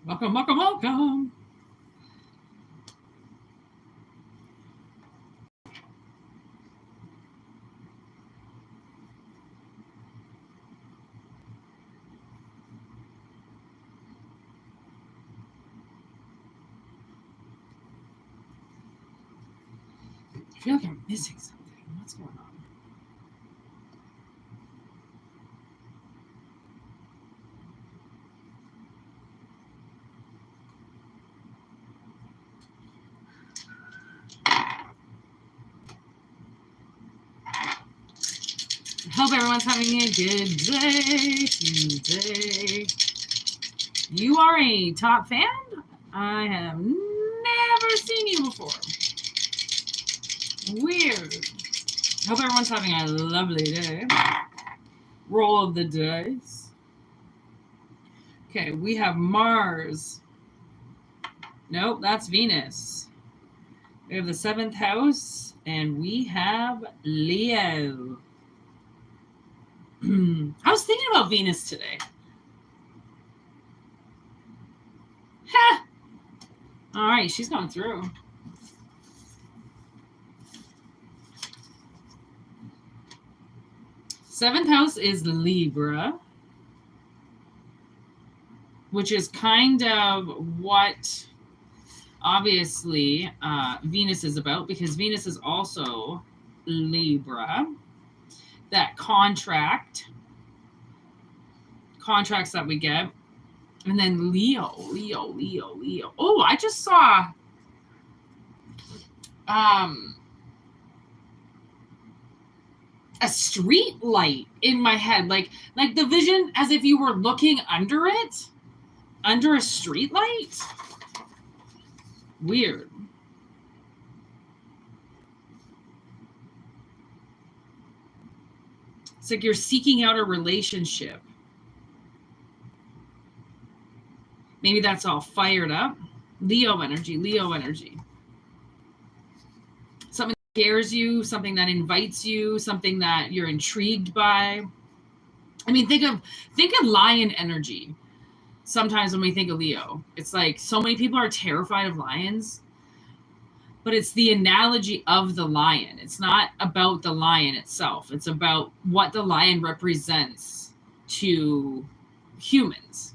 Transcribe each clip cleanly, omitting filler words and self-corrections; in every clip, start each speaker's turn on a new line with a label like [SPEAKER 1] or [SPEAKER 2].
[SPEAKER 1] Welcome, welcome, welcome. I feel like I'm missing something. What's going on? Hope everyone's having a good day today. You are a top fan? I have never seen you before. Weird. Hope everyone's having a lovely day. Roll of the dice. Okay, we have Mars. Nope, that's Venus. We have the 7th house, and we have Leo. I was thinking about Venus today. Ha! All right, she's going through. Seventh house is Libra, which is kind of what obviously Venus is about, because Venus is also Libra. That contracts that we get. And then Leo. Oh, I just saw a street light in my head, like the vision as if you were looking under a street light. Weird. It's like you're seeking out a relationship. Maybe that's all fired up. Leo energy. Something that scares you, something that invites you, something that you're intrigued by. I mean, think of lion energy. Sometimes when we think of Leo, it's like so many people are terrified of lions, but it's the analogy of the lion. It's not about the lion itself. It's about what the lion represents to humans.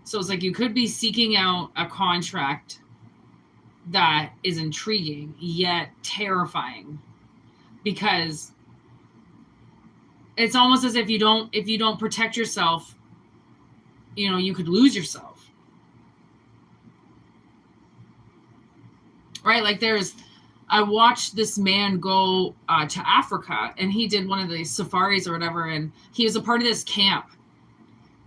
[SPEAKER 1] So it's like you could be seeking out a contract that is intriguing yet terrifying, because it's almost as if you don't protect yourself, you could lose yourself. Right? Like I watched this man go to Africa, and he did one of the safaris or whatever, and he was a part of this camp,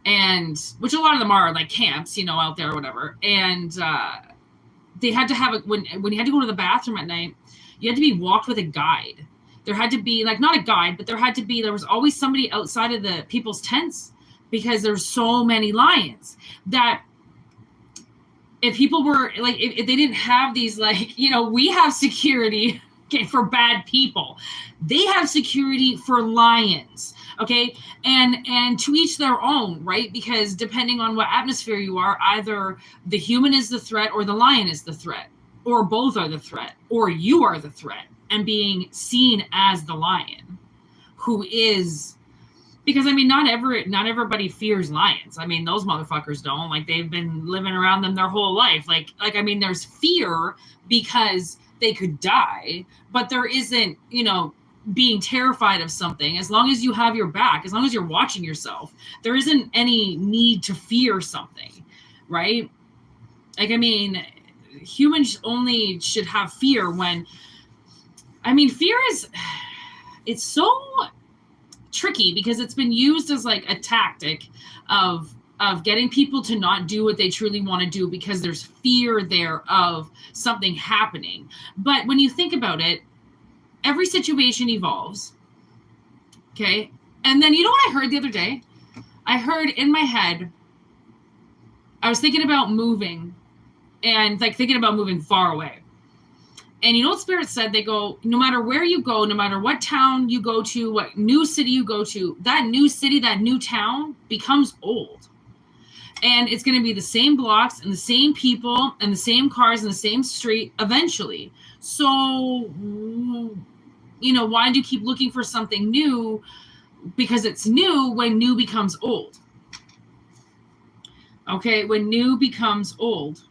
[SPEAKER 1] and which a lot of them are like camps, out there or whatever. And they had to have when you had to go to the bathroom at night, you had to be walked with a guide. There had to be not a guide, but there was always somebody outside of the people's tents, because there's so many lions that if people were if they didn't have these, we have security for bad people, they have security for lions. Okay. And to each their own, right? Because depending on what atmosphere you are, either the human is the threat or the lion is the threat, or both are the threat, or you are the threat and being seen as the lion, who is, because not everybody fears lions. Those motherfuckers don't. They've been living around them their whole life. There's fear because they could die, but there isn't, being terrified of something. As long as you have your back, as long as you're watching yourself, there isn't any need to fear something, right? Humans only should have fear when, fear it's so tricky, because it's been used as a tactic of getting people to not do what they truly want to do, because there's fear there of something happening. But when you think about it, every situation evolves. Okay. And then, you know what I heard the other day? I heard in my head, I was thinking about moving, and thinking about moving far away. And you know what Spirit said? They go, no matter where you go, no matter what town you go to, what new city you go to, that new city, that new town becomes old. And it's going to be the same blocks and the same people and the same cars and the same street eventually. So, you know, why do you keep looking for something new? Because it's new when new becomes old. Okay, when new becomes old.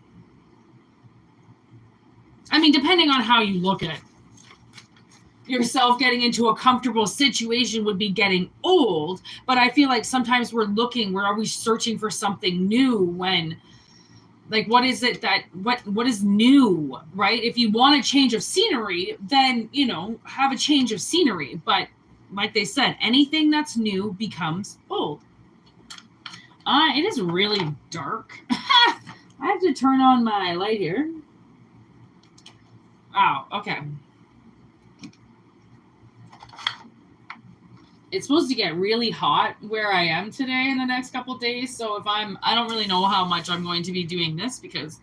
[SPEAKER 1] I mean, depending on how you look at yourself, getting into a comfortable situation would be getting old. But I feel like sometimes we're always searching for something new when, like, what is it that, what is new, right? If you want a change of scenery, then, you know, have a change of scenery. But like they said, anything that's new becomes old. It is really dark. I have to turn on my light here. Oh, okay. It's supposed to get really hot where I am today in the next couple of days. So if I don't really know how much I'm going to be doing this, because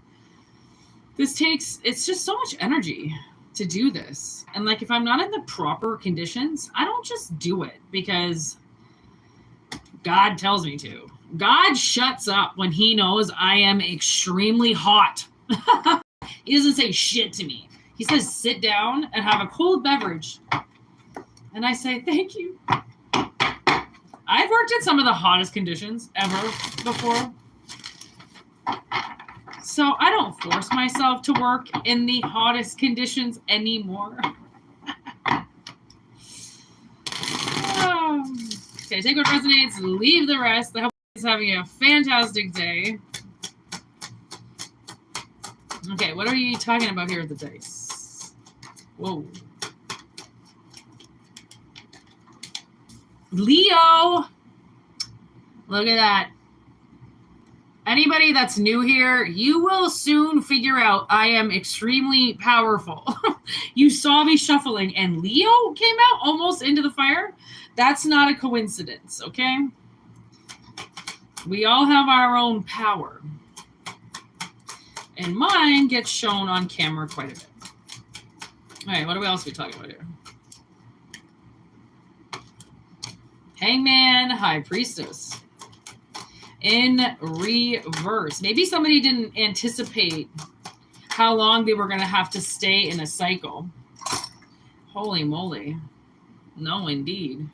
[SPEAKER 1] it's just so much energy to do this. And like, if I'm not in the proper conditions, I don't just do it because God tells me to. God shuts up when he knows I am extremely hot. He doesn't say shit to me. He says, sit down and have a cold beverage. And I say, thank you. I've worked in some of the hottest conditions ever before. So I don't force myself to work in the hottest conditions anymore. Okay, take what resonates, leave the rest. I hope he's having a fantastic day. Okay, what are you talking about here with the dice? Whoa. Leo. Look at that. Anybody that's new here, you will soon figure out I am extremely powerful. You saw me shuffling and Leo came out almost into the fire. That's not a coincidence, okay? We all have our own power. And mine gets shown on camera quite a bit. All right, what else are we talking about here? Hangman, High Priestess. In reverse. Maybe somebody didn't anticipate how long they were going to have to stay in a cycle. Holy moly. No, indeed.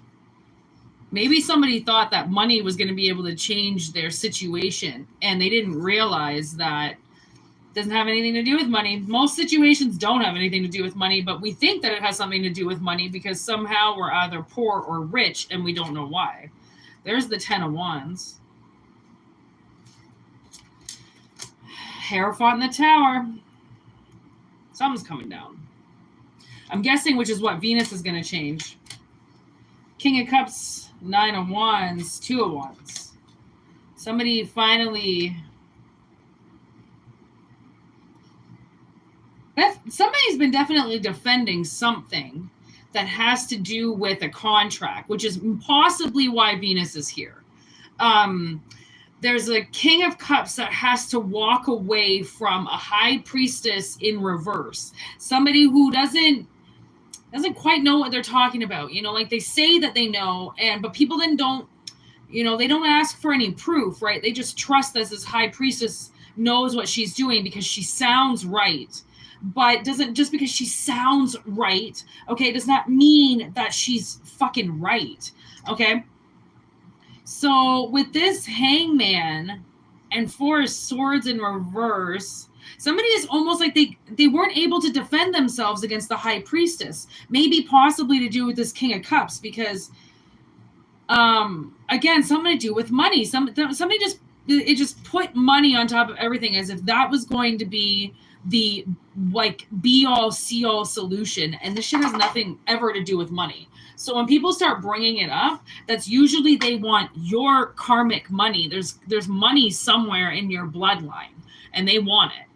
[SPEAKER 1] Maybe somebody thought that money was going to be able to change their situation, and they didn't realize that doesn't have anything to do with money. Most situations don't have anything to do with money, but we think that it has something to do with money because somehow we're either poor or rich and we don't know why. There's the 10 of Wands. Hierophant in the Tower. Something's coming down. I'm guessing, which is what Venus is going to change. King of Cups, 9 of Wands, 2 of Wands. Somebody finally... Somebody's been definitely defending something that has to do with a contract, which is possibly why Venus is here. There's a King of Cups that has to walk away from a High Priestess in reverse. Somebody who doesn't quite know what they're talking about. You know, like they say that they know, but people then don't, you know, they don't ask for any proof, right? They just trust that this High Priestess knows what she's doing because she sounds right. But doesn't, just because she sounds right, okay, does not mean that she's fucking right, okay? So with this Hangman and 4 of Swords in reverse, somebody is almost like they weren't able to defend themselves against the High Priestess. Maybe possibly to do with this King of Cups because, again, something to do with money. Somebody just put money on top of everything as if that was going to be the like be all see all solution, and this shit has nothing ever to do with money. So when people start bringing it up, that's usually they want your karmic money. There's money somewhere in your bloodline and they want it,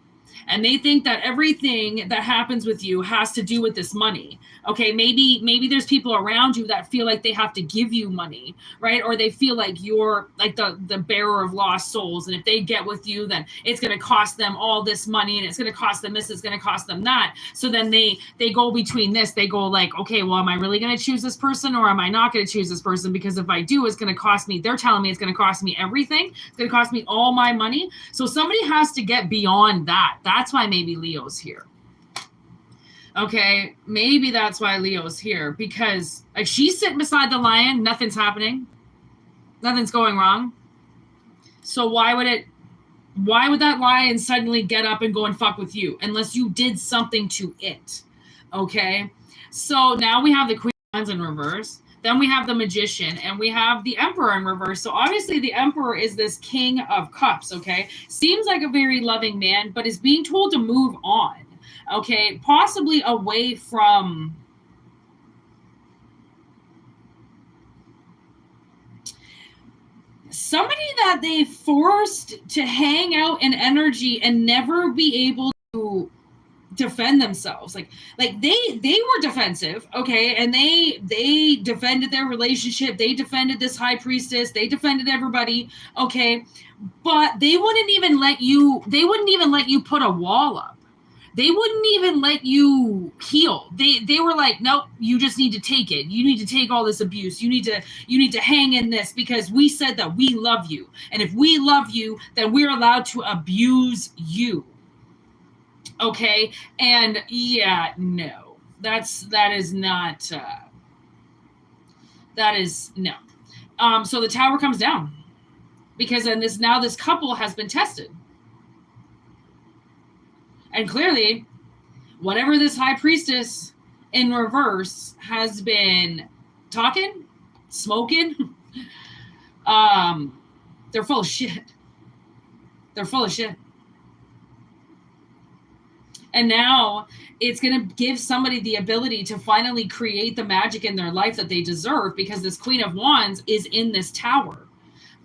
[SPEAKER 1] and they think that everything that happens with you has to do with this money. Okay, maybe there's people around you that feel like they have to give you money, right? Or they feel like you're like the bearer of lost souls, and if they get with you, then it's going to cost them all this money, and it's going to cost them this, it's going to cost them that. So then they go between this. They go like, okay, well, am I really going to choose this person, or am I not going to choose this person? Because if I do, it's going to cost me. They're telling me it's going to cost me everything. It's going to cost me all my money. So somebody has to get beyond that. That's why maybe Leo's here. Okay, maybe that's why Leo's here, because like she's sitting beside the lion, nothing's happening, nothing's going wrong. So why would that lion suddenly get up and go and fuck with you unless you did something to it? Okay, so now we have the Queen of Wands in reverse, then we have the Magician, and we have the Emperor in reverse. So obviously the Emperor is this King of Cups. Okay, seems like a very loving man, but is being told to move on. Okay, possibly away from somebody that they forced to hang out in energy and never be able to defend themselves. Like they were defensive, okay, and they defended their relationship, they defended this high priestess, they defended everybody, okay, but they wouldn't even let you put a wall up. They wouldn't even let you heal. They were like, nope, you just need to take it. You need to take all this abuse. You need to hang in this because we said that we love you. And if we love you, then we're allowed to abuse you. Okay? And yeah, no. That is not no. So the tower comes down. Because then this couple has been tested. And clearly, whatever this high priestess in reverse has been talking, smoking, they're full of shit. They're full of shit. And now it's going to give somebody the ability to finally create the magic in their life that they deserve, because this Queen of Wands is in this tower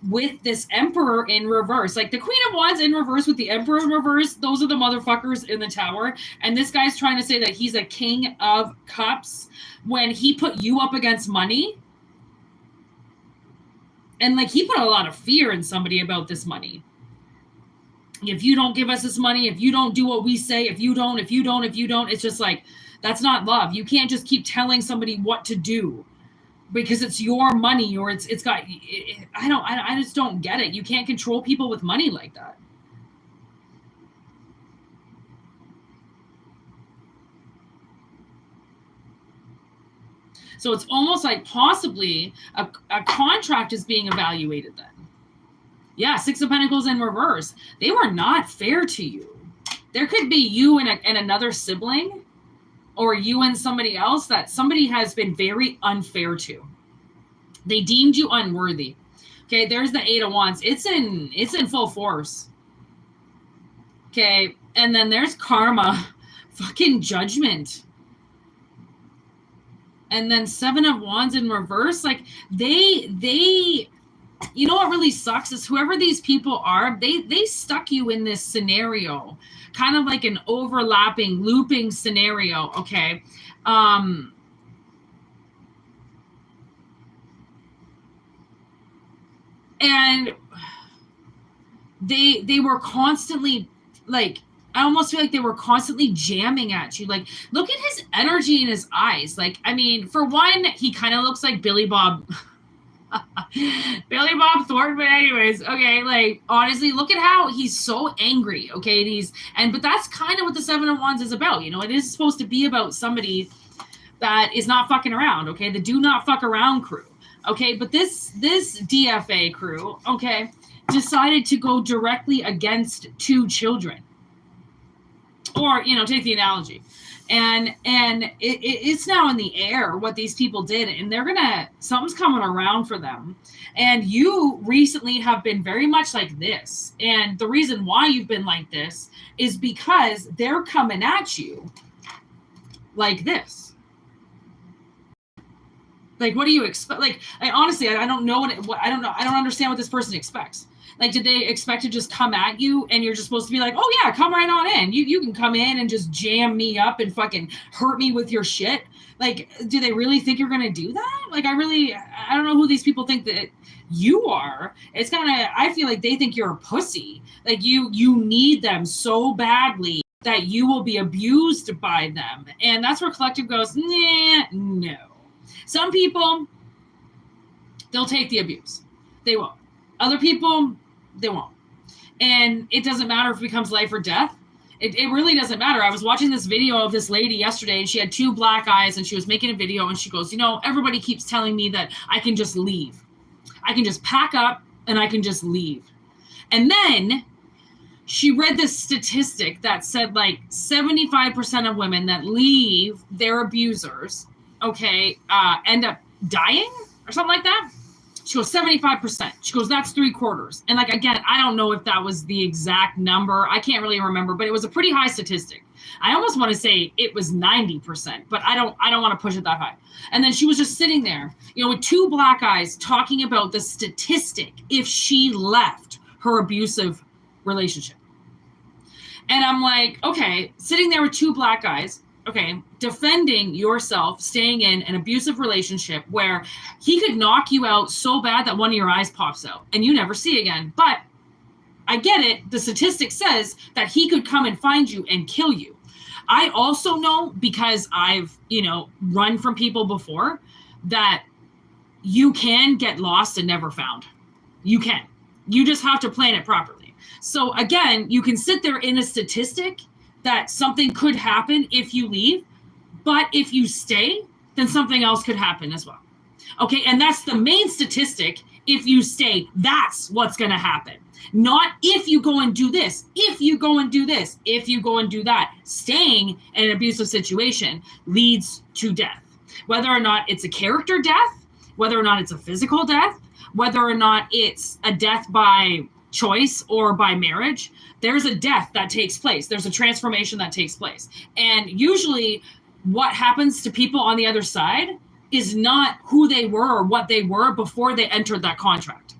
[SPEAKER 1] with this Emperor in reverse. Like the Queen of Wands in reverse with the Emperor in reverse, those are the motherfuckers in the tower. And this guy's trying to say that he's a King of Cups when he put you up against money. And like he put a lot of fear in somebody about this money. If you don't give us this money, if you don't do what we say, if you don't, it's just like, that's not love. You can't just keep telling somebody what to do because it's your money, or it's got, I just don't get it. You can't control people with money like that. So it's almost like possibly a contract is being evaluated then. Yeah, Six of Pentacles in reverse. They were not fair to you. There could be you and another sibling, or you and somebody else that somebody has been very unfair to. They deemed you unworthy. Okay, there's the Eight of Wands. It's in full force. Okay, and then there's karma, fucking judgment. And then Seven of Wands in reverse. Like they you know what really sucks is whoever these people are, they stuck you in this scenario, kind of like an overlapping, looping scenario, okay? And they were constantly, like, I almost feel like they were constantly jamming at you. Like, look at his energy in his eyes. Like, I mean, for one, he kind of looks like Billy Bob Thornton, but anyways, okay, like, honestly, look at how he's so angry, okay, but that's kind of what the Seven of Wands is about, you know. It is supposed to be about somebody that is not fucking around, okay, the do not fuck around crew, okay, but this DFA crew, okay, decided to go directly against two children, or, you know, take the analogy. And it's now in the air what these people did, and something's coming around for them. And you recently have been very much like this. And the reason why you've been like this is because they're coming at you like this. Like, what do you expect? Like, honestly, I don't know I don't know. I don't understand what this person expects. Like, did they expect to just come at you and you're just supposed to be like, oh yeah, come right on in. You can come in and just jam me up and fucking hurt me with your shit. Like, do they really think you're going to do that? Like, I don't know who these people think that you are. It's kind of, I feel like they think you're a pussy. Like, you need them so badly that you will be abused by them. And that's where collective goes, nah, no. Some people, they'll take the abuse. They won't. Other people, they won't. And it doesn't matter if it becomes life or death. It really doesn't matter. I was watching this video of this lady yesterday, and she had 2 black eyes, and she was making a video, and she goes, you know, everybody keeps telling me that I can just leave. I can just pack up, and I can just leave. And then she read this statistic that said like 75% of women that leave their abusers, end up dying or something like that. She goes, 75%. She goes, that's 3/4. And like, again, I don't know if that was the exact number. I can't really remember, but it was a pretty high statistic. I almost want to say it was 90%, but I don't want to push it that high. And then she was just sitting there, you know, with 2 black eyes talking about the statistic if she left her abusive relationship. And I'm like, okay, sitting there with 2 black eyes, okay, defending yourself, staying in an abusive relationship where he could knock you out so bad that one of your eyes pops out and you never see again. But I get it. The statistic says that he could come and find you and kill you. I also know, because I've, you know, run from people before, that you can get lost and never found. You can. You just have to plan it properly. So again, you can sit there in a statistic that something could happen if you leave, but if you stay, then something else could happen as well. Okay, and that's the main statistic. If you stay, that's what's going to happen. Not if you go and do this, if you go and do this, if you go and do that. Staying in an abusive situation leads to death. Whether or not it's a character death, whether or not it's a physical death, whether or not it's a death by choice or by marriage, there's a death that takes place. There's a transformation that takes place. And usually what happens to people on the other side is not who they were or what they were before they entered that contract.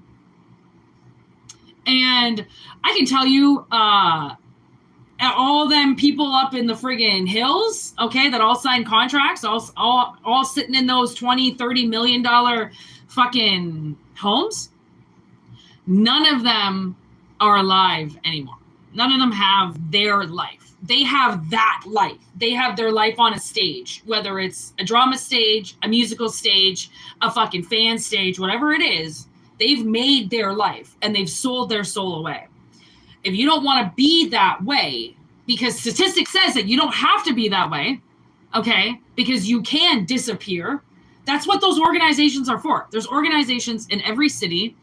[SPEAKER 1] And I can tell you, all them people up in the friggin' hills, okay, that all signed contracts, all sitting in those $20-30 million fucking homes, none of them are alive anymore. None of them have their life. They have that life. They have their life on a stage, whether it's a drama stage, a musical stage, a fucking fan stage, whatever it is. They've made their life and they've sold their soul away. If you don't want to be that way, because statistics says that you don't have to be that way, okay, because you can disappear. That's what those organizations are for. There's organizations in every city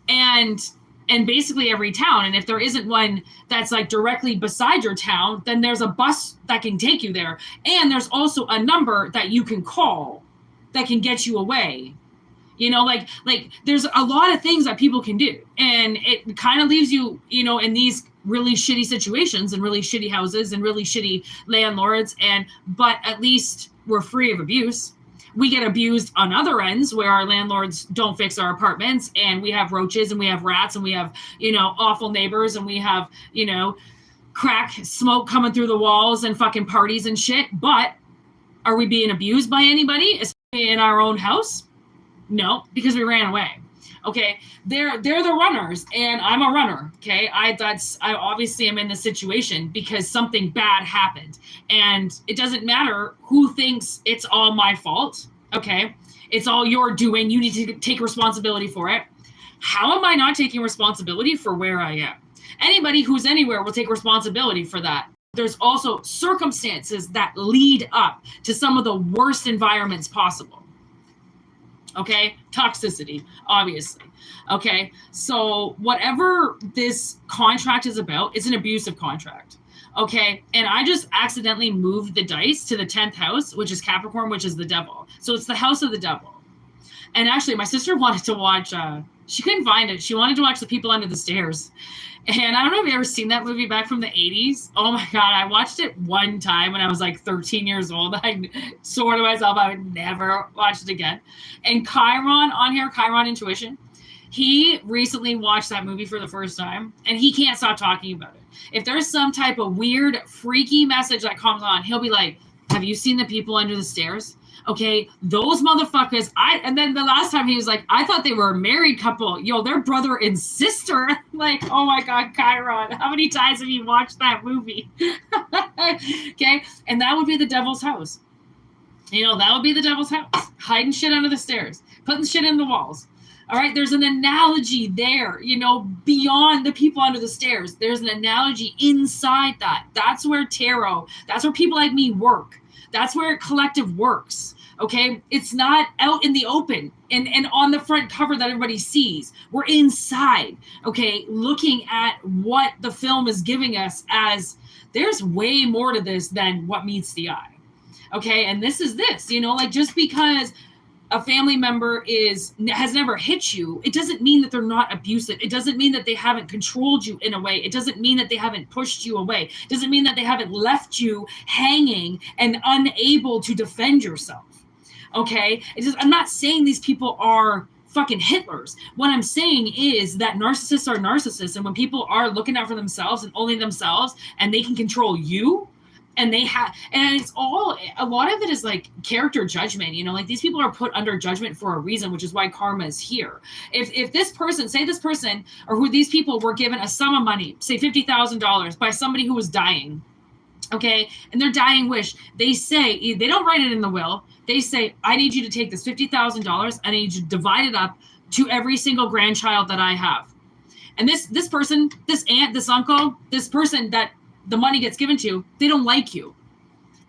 [SPEAKER 1] and basically every town. And if there isn't one that's like directly beside your town, then there's a bus that can take you there. And there's also a number that you can call that can get you away. You know, like there's a lot of things that people can do. And it kind of leaves you, you know, in these really shitty situations and really shitty houses and really shitty landlords. But at least we're free of abuse. We get abused on other ends where our landlords don't fix our apartments and we have roaches and we have rats and we have, you know, awful neighbors and we have, you know, crack smoke coming through the walls and fucking parties and shit. But are we being abused by anybody, especially in our own house? No, because we ran away. Okay, they're the runners, and I'm a runner. Okay, I obviously am in this situation because something bad happened, and it doesn't matter who thinks it's all my fault. Okay, it's all your doing. You need to take responsibility for it. How am I not taking responsibility for where I am? Anybody who's anywhere will take responsibility for that. There's also circumstances that lead up to some of the worst environments possible. Okay, toxicity, obviously. Okay, so whatever this contract is about, it's an abusive contract. Okay, and I just accidentally moved the dice to the 10th house, which is Capricorn, which is the devil. So it's the house of the devil. And actually, my sister wanted to watch She couldn't find it. She wanted to watch The People Under the Stairs. And I don't know if you've ever seen that movie back from the 80s. Oh my God, I watched it one time when I was like 13 years old. I swore to myself I would never watch it again. And Chiron on here, Chiron Intuition, he recently watched that movie for the first time, and he can't stop talking about it. If there's some type of weird, freaky message that comes on, he'll be like, have you seen The People Under the Stairs? Okay, those motherfuckers. And then the last time he was like, I thought they were a married couple. Yo, they're brother and sister. Like, oh my God, Chiron, how many times have you watched that movie? Okay, and that would be the devil's house. You know, that would be the devil's house. Hiding shit under the stairs, putting shit in the walls. All right, there's an analogy there, you know, beyond The People Under the Stairs. There's an analogy inside that. That's where tarot, that's where people like me work. That's where collective works. Okay, it's not out in the open and on the front cover that everybody sees. We're inside, okay, looking at what the film is giving us as there's way more to this than what meets the eye. Okay, and this is this, you know, like just because a family member has never hit you, it doesn't mean that they're not abusive. It doesn't mean that they haven't controlled you in a way. It doesn't mean that they haven't pushed you away. It doesn't mean that they haven't left you hanging and unable to defend yourself. Okay? I'm not saying these people are fucking Hitlers. What I'm saying is that narcissists are narcissists, and when people are looking out for themselves and only themselves, and they can control you, and it's all, a lot of it is like character judgment, you know, like these people are put under judgment for a reason, which is why karma is here. If this person, say this person or who these people were given a sum of money, say $50,000 by somebody who was dying, okay, and their dying wish, they say, they don't write it in the will, they say, I need you to take this $50,000, I need you to divide it up to every single grandchild that I have. And this person, this aunt, this uncle, this person that the money gets given to, they don't like you.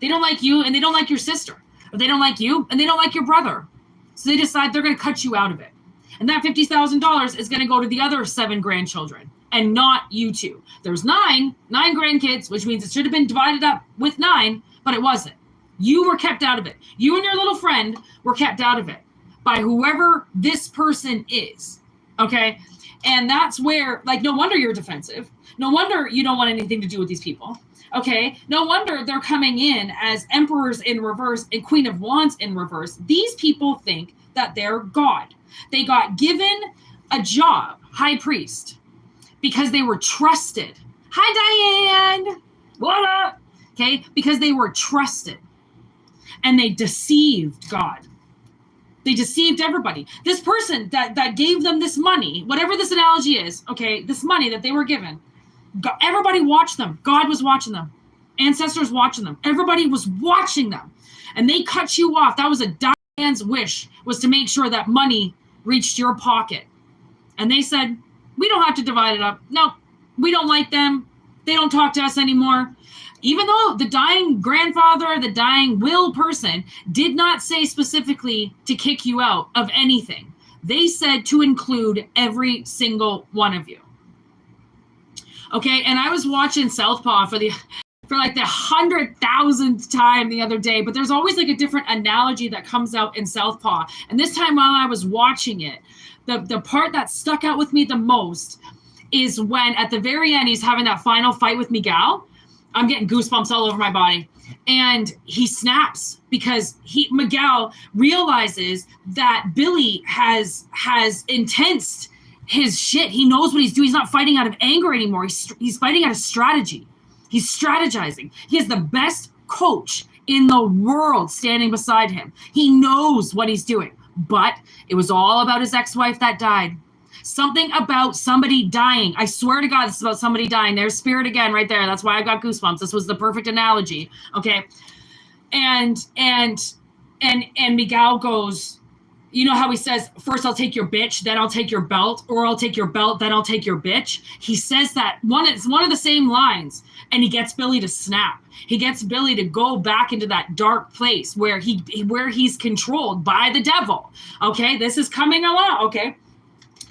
[SPEAKER 1] They don't like you, and they don't like your sister. Or they don't like you, and they don't like your brother. So they decide they're going to cut you out of it. And that $50,000 is going to go to the other 7 grandchildren, and not you two. There's nine grandkids, which means it should have been divided up with 9, but it wasn't. You were kept out of it. You and your little friend were kept out of it by whoever this person is. Okay? And that's where, like, no wonder you're defensive. No wonder you don't want anything to do with these people. Okay? No wonder they're coming in as emperors in reverse and Queen of Wands in reverse. These people think that they're God. They got given a job, high priest, because they were trusted. Hi, Diane. What up? Okay? Because they were trusted. And they deceived God. They deceived everybody. This person that gave them this money, whatever this analogy is, okay, this money that they were given, everybody watched them. God was watching them. Ancestors watching them. Everybody was watching them. And they cut you off. That was a Diane's wish, was to make sure that money reached your pocket. And they said, we don't have to divide it up. No, we don't like them. They don't talk to us anymore. Even though the dying grandfather, the dying will person did not say specifically to kick you out of anything. They said to include every single one of you. Okay, and I was watching Southpaw for like the 100,000th time the other day, but there's always like a different analogy that comes out in Southpaw. And this time while I was watching it, the part that stuck out with me the most is when at the very end he's having that final fight with Miguel. I'm getting goosebumps all over my body. And he snaps because Miguel realizes that Billy has intensed his shit. He knows what he's doing. He's not fighting out of anger anymore. He's fighting out of strategy. He's strategizing. He has the best coach in the world standing beside him. He knows what he's doing. But it was all about his ex-wife that died. Something about somebody dying. I swear to God, this is about somebody dying. There's spirit again right there. That's why I got goosebumps. This was the perfect analogy. Okay. And Miguel goes, you know how he says, first I'll take your bitch, then I'll take your belt, or I'll take your belt, then I'll take your bitch. He says that it's one of the same lines, and he gets Billy to snap. He gets Billy to go back into that dark place where he's controlled by the devil. Okay. This is coming along. Okay.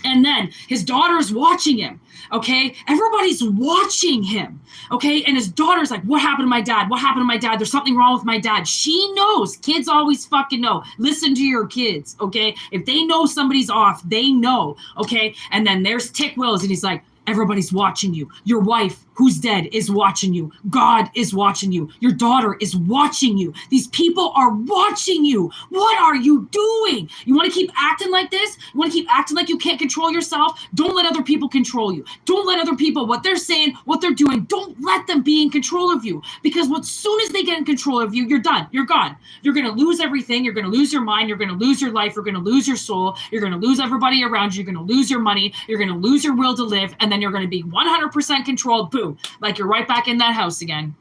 [SPEAKER 1] And then his daughter's watching him, okay? Everybody's watching him, okay? And his daughter's like, what happened to my dad? What happened to my dad? There's something wrong with my dad. She knows. Kids always fucking know. Listen to your kids, okay? If they know somebody's off, they know, okay? And then there's Tick Wills, and he's like, everybody's watching you. Your wife, who's dead, is watching you. God is watching you. Your daughter is watching you. These people are watching you. What are you doing? You want to keep acting like this? You want to keep acting like you can't control yourself? Don't let other people control you. Don't let other people, what they're saying, what they're doing, don't let them be in control of you. Because as soon as they get in control of you, you're done. You're gone. You're going to lose everything. You're going to lose your mind. You're going to lose your life. You're going to lose your soul. You're going to lose everybody around you. You're going to lose your money. You're going to lose your will to live. And then you're going to be 100% controlled. Boom. Like you're right back in that house again.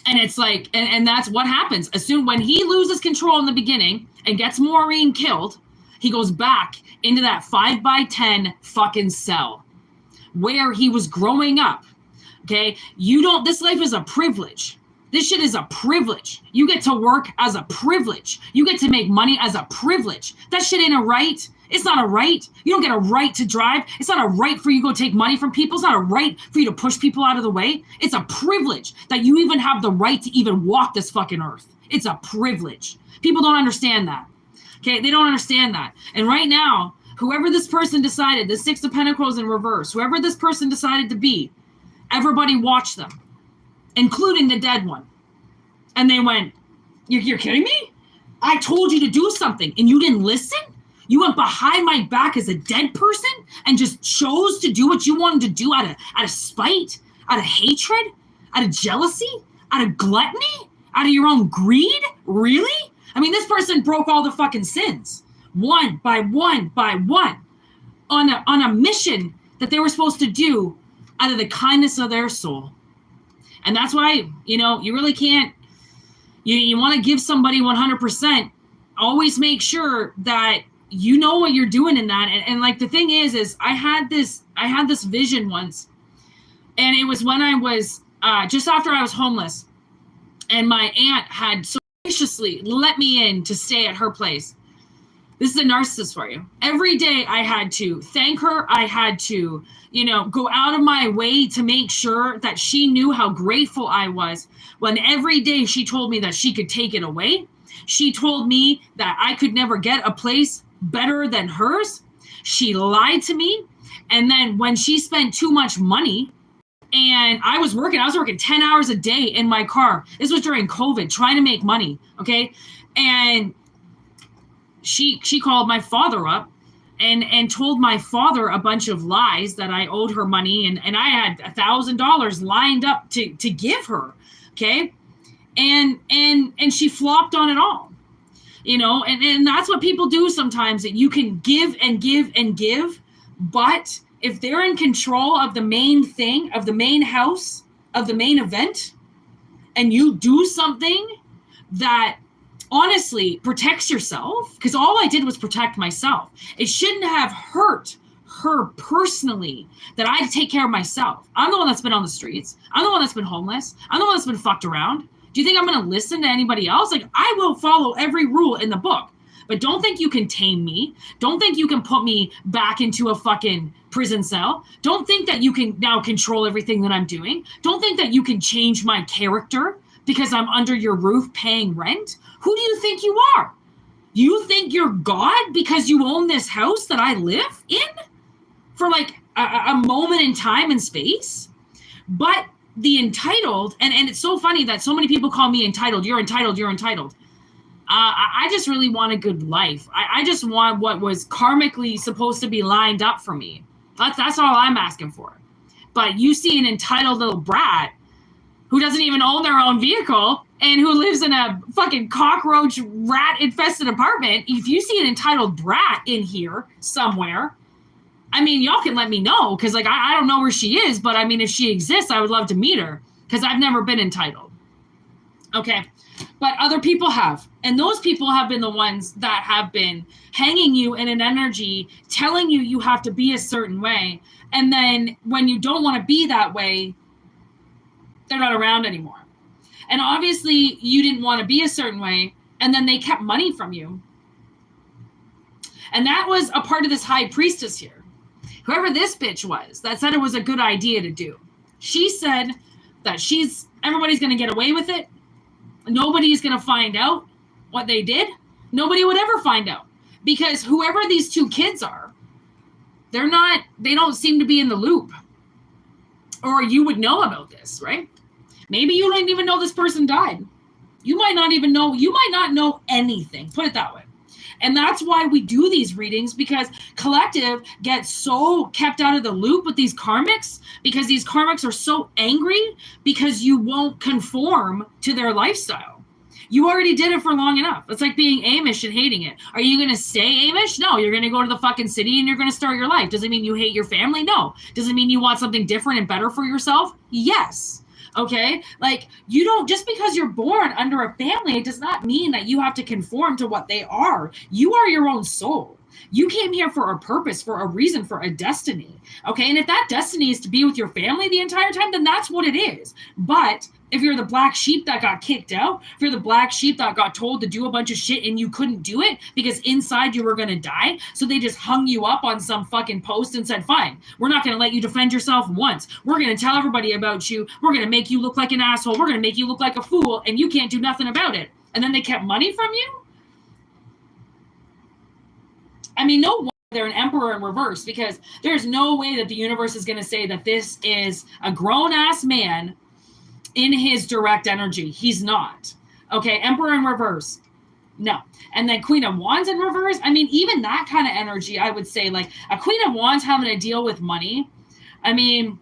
[SPEAKER 1] And it's like, and that's what happens. As soon when he loses control in the beginning and gets Maureen killed, he goes back into that 5x10 fucking cell where he was growing up. Okay. This life is a privilege. This shit is a privilege. You get to work as a privilege. You get to make money as a privilege. That shit ain't a right. It's not a right. You don't get a right to drive. It's not a right for you to go take money from people. It's not a right for you to push people out of the way. It's a privilege that you even have the right to even walk this fucking earth. It's a privilege. People don't understand that. Okay, they don't understand that. And right now, whoever this person decided, the Six of Pentacles in reverse, whoever this person decided to be, everybody watched them, including the dead one. And they went, you're kidding me? I told you to do something and you didn't listen? You went behind my back as a dead person and just chose to do what you wanted to do out of spite, out of hatred, out of jealousy, out of gluttony, out of your own greed? Really? I mean, this person broke all the fucking sins, one by one by one, on a mission that they were supposed to do out of the kindness of their soul. And that's why, you really can't, you want to give somebody 100%, always make sure that you know what you're doing in that. And like the thing is I had this vision once, and it was when I was just after I was homeless, and my aunt had so graciously let me in to stay at her place. This is a narcissist for you. Every day I had to thank her. I had to, go out of my way to make sure that she knew how grateful I was, when every day she told me that she could take it away. She told me that I could never get a place better than hers. She lied to me. And then when she spent too much money, and I was working 10 hours a day in my car. This was during COVID, trying to make money. Okay. And she called my father up and told my father a bunch of lies that I owed her money. And I had $1,000 lined up to give her. Okay. And she flopped on it all. And that's what people do sometimes, that you can give and give and give. But if they're in control of the main thing, of the main house, of the main event, and you do something that honestly protects yourself, because all I did was protect myself. It shouldn't have hurt her personally that I had to take care of myself. I'm the one that's been on the streets. I'm the one that's been homeless. I'm the one that's been fucked around. Do you think I'm going to listen to anybody else? Like, I will follow every rule in the book, but don't think you can tame me. Don't think you can put me back into a fucking prison cell. Don't think that you can now control everything that I'm doing. Don't think that you can change my character because I'm under your roof paying rent. Who do you think you are? You think you're God because you own this house that I live in for like a moment in time and space? But the entitled, and it's so funny that so many people call me entitled. You're entitled. You're entitled. I just really want a good life. I just want what was karmically supposed to be lined up for me. That's all I'm asking for. But you see an entitled little brat who doesn't even own their own vehicle and who lives in a fucking cockroach rat infested apartment. If you see an entitled brat in here somewhere, I mean, y'all can let me know, because like I don't know where she is, but I mean, if she exists, I would love to meet her, because I've never been entitled. Okay. But other people have. And those people have been the ones that have been hanging you in an energy, telling you have to be a certain way. And then when you don't want to be that way, they're not around anymore. And obviously you didn't want to be a certain way. And then they kept money from you. And that was a part of this high priestess here. Whoever this bitch was that said it was a good idea to do. She said that everybody's going to get away with it. Nobody's going to find out what they did. Nobody would ever find out, because whoever these two kids are, they don't seem to be in the loop, or you would know about this, right? Maybe you don't even know this person died. You might not know anything, put it that way. And that's why we do these readings, because collective gets so kept out of the loop with these karmics, because these karmics are so angry because you won't conform to their lifestyle. You already did it for long enough. It's like being Amish and hating it. Are you going to stay Amish? No, you're going to go to the fucking city and you're going to start your life. Does it mean you hate your family? No. Does it mean you want something different and better for yourself? Yes. Okay? Like, you don't, just because you're born under a family, it does not mean that you have to conform to what they are. You are your own soul. You came here for a purpose, for a reason, for a destiny. Okay? And if that destiny is to be with your family the entire time, then that's what it is. But if you're the black sheep that got kicked out, if you're the black sheep that got told to do a bunch of shit and you couldn't do it because inside you were going to die, so they just hung you up on some fucking post and said, fine, we're not going to let you defend yourself once. We're going to tell everybody about you. We're going to make you look like an asshole. We're going to make you look like a fool, and you can't do nothing about it. And then they kept money from you? I mean, no wonder they're an emperor in reverse, because there's no way that the universe is going to say that this is a grown-ass man in his direct energy. He's not. Okay, Emperor in reverse. No. And then Queen of Wands in reverse. I mean, even that kind of energy, I would say, like a Queen of Wands having to deal with money. I mean,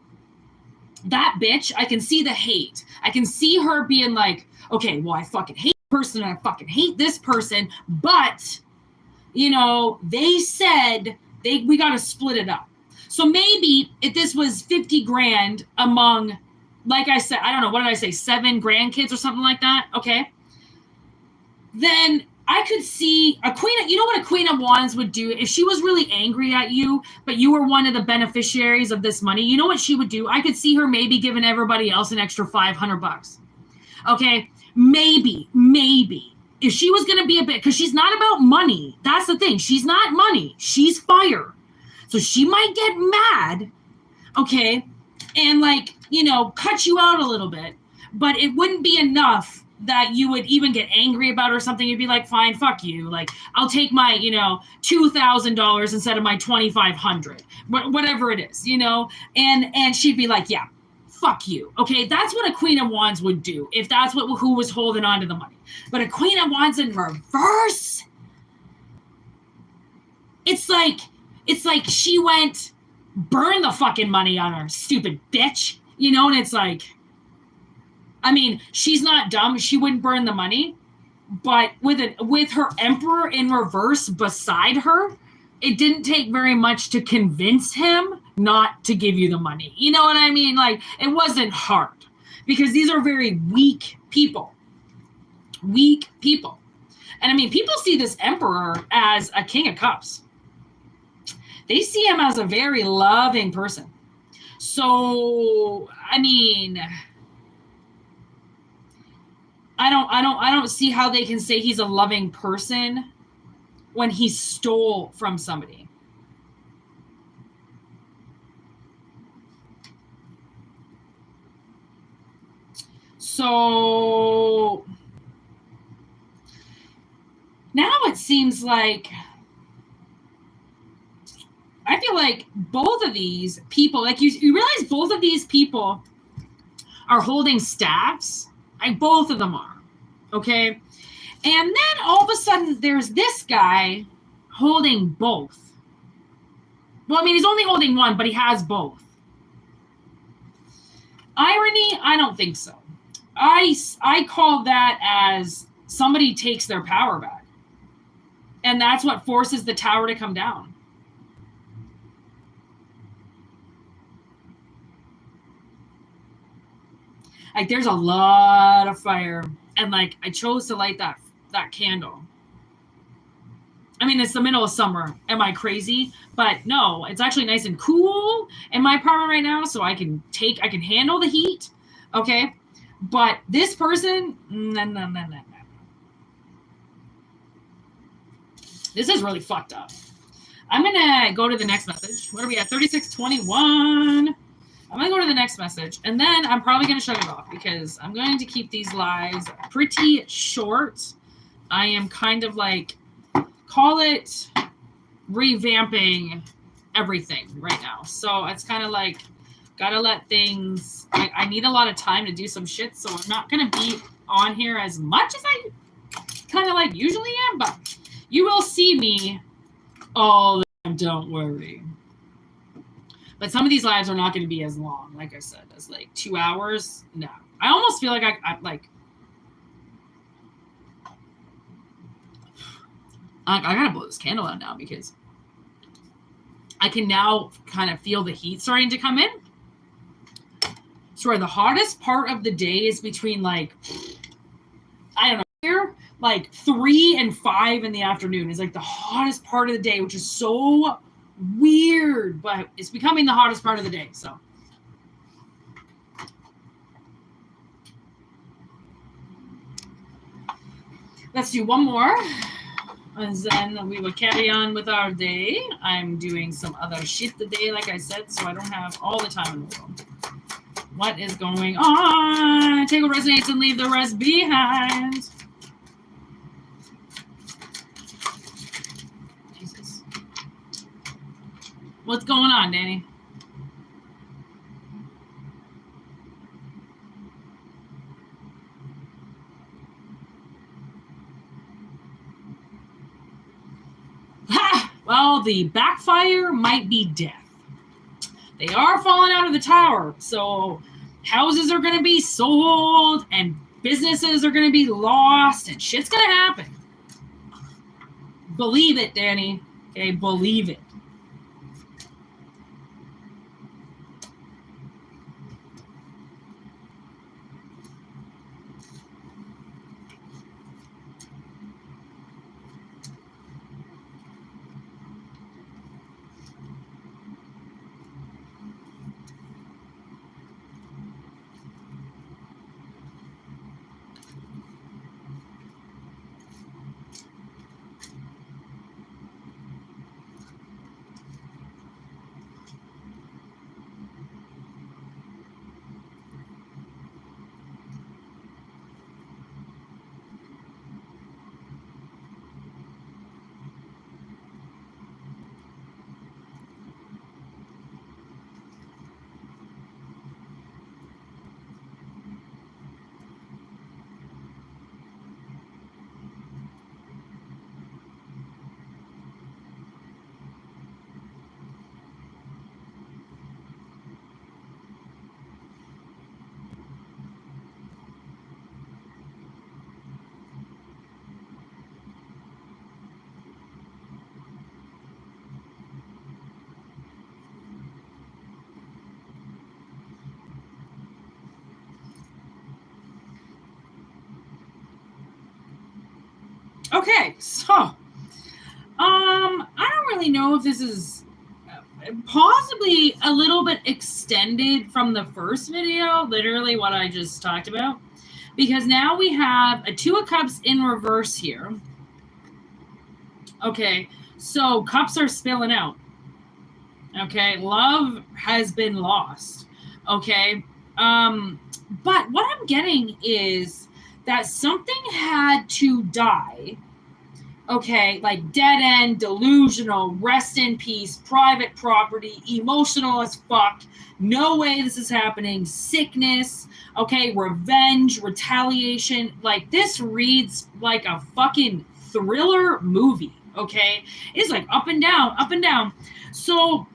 [SPEAKER 1] that bitch, I can see the hate. I can see her being like, okay, well, I fucking hate this person and I fucking hate this person, but, you know, they said we got to split it up. So maybe if this was 50 grand among, like I said, I don't know, what did I say, 7 grandkids or something like that? Okay. Then I could see a queen, you know what a Queen of Wands would do if she was really angry at you, but you were one of the beneficiaries of this money? You know what she would do? I could see her maybe giving everybody else an extra $500. Okay. Maybe. If she was going to be a bit, because she's not about money. That's the thing. She's not money. She's fire. So she might get mad. Okay. And like, you know, cut you out a little bit, but it wouldn't be enough that you would even get angry about or something. You'd be like, fine, fuck you. Like, I'll take my, you know, $2,000 instead of my $2,500, whatever it is, you know? And she'd be like, yeah, fuck you. Okay. That's what a Queen of Wands would do if that's who was holding on to the money. But a Queen of Wands in reverse, it's like she went, burn the fucking money on her, stupid bitch. You know, and it's like, I mean, she's not dumb. She wouldn't burn the money, but with her emperor in reverse beside her, it didn't take very much to convince him not to give you the money. You know what I mean? Like, it wasn't hard, because these are very weak people. Weak people. And I mean, people see this emperor as a King of Cups. They see him as a very loving person. So, I mean, I don't see how they can say he's a loving person when he stole from somebody. So now it seems like, I feel like both of these people, like you realize both of these people are holding staffs. Like, both of them are. Okay. And then all of a sudden there's this guy holding both. Well, I mean, he's only holding one, but he has both. Irony? I don't think so. I call that as somebody takes their power back. And that's what forces the tower to come down. Like, there's a lot of fire. And like, I chose to light that candle. I mean, it's the middle of summer. Am I crazy? But no, it's actually nice and cool in my apartment right now. So I can handle the heat. Okay. But this person, no. This is really fucked up. I'm going to go to the next message. What are we at? 36:21. I'm going to go to the next message, and then I'm probably going to shut it off because I'm going to keep these lives pretty short. I am kind of like, call it revamping everything right now. So it's kind of like, gotta let things, I need a lot of time to do some shit, so I'm not going to be on here as much as I kind of like usually am, but you will see me all the time, don't worry. But some of these lives are not going to be as long, like I said, as like 2 hours. No. I almost feel like I gotta blow this candle out now because I can now kind of feel the heat starting to come in. So the hottest part of the day is between like, I don't know, here, like 3 and 5 in the afternoon is like the hottest part of the day, which is so weird, but it's becoming the hottest part of the day. So let's do one more, and then we will carry on with our day. I'm doing some other shit today, like I said, so I don't have all the time in the world. What is going on? Take what resonates and leave the rest behind. Jesus. What's going on, Danny? Ha! Well, the backfire might be death. They are falling out of the tower, so houses are going to be sold and businesses are going to be lost and shit's going to happen. Believe it, Danny. Okay, believe it. Okay, so I don't really know if this is possibly a little bit extended from the first video, literally what I just talked about, because now we have a 2 of Cups in reverse here. Okay, so cups are spilling out. Okay, love has been lost. Okay, but what I'm getting is that something had to die. Okay, like dead end, delusional, rest in peace, private property, emotional as fuck, no way this is happening, sickness, okay, revenge, retaliation. Like, this reads like a fucking thriller movie, okay? It's like up and down, up and down. So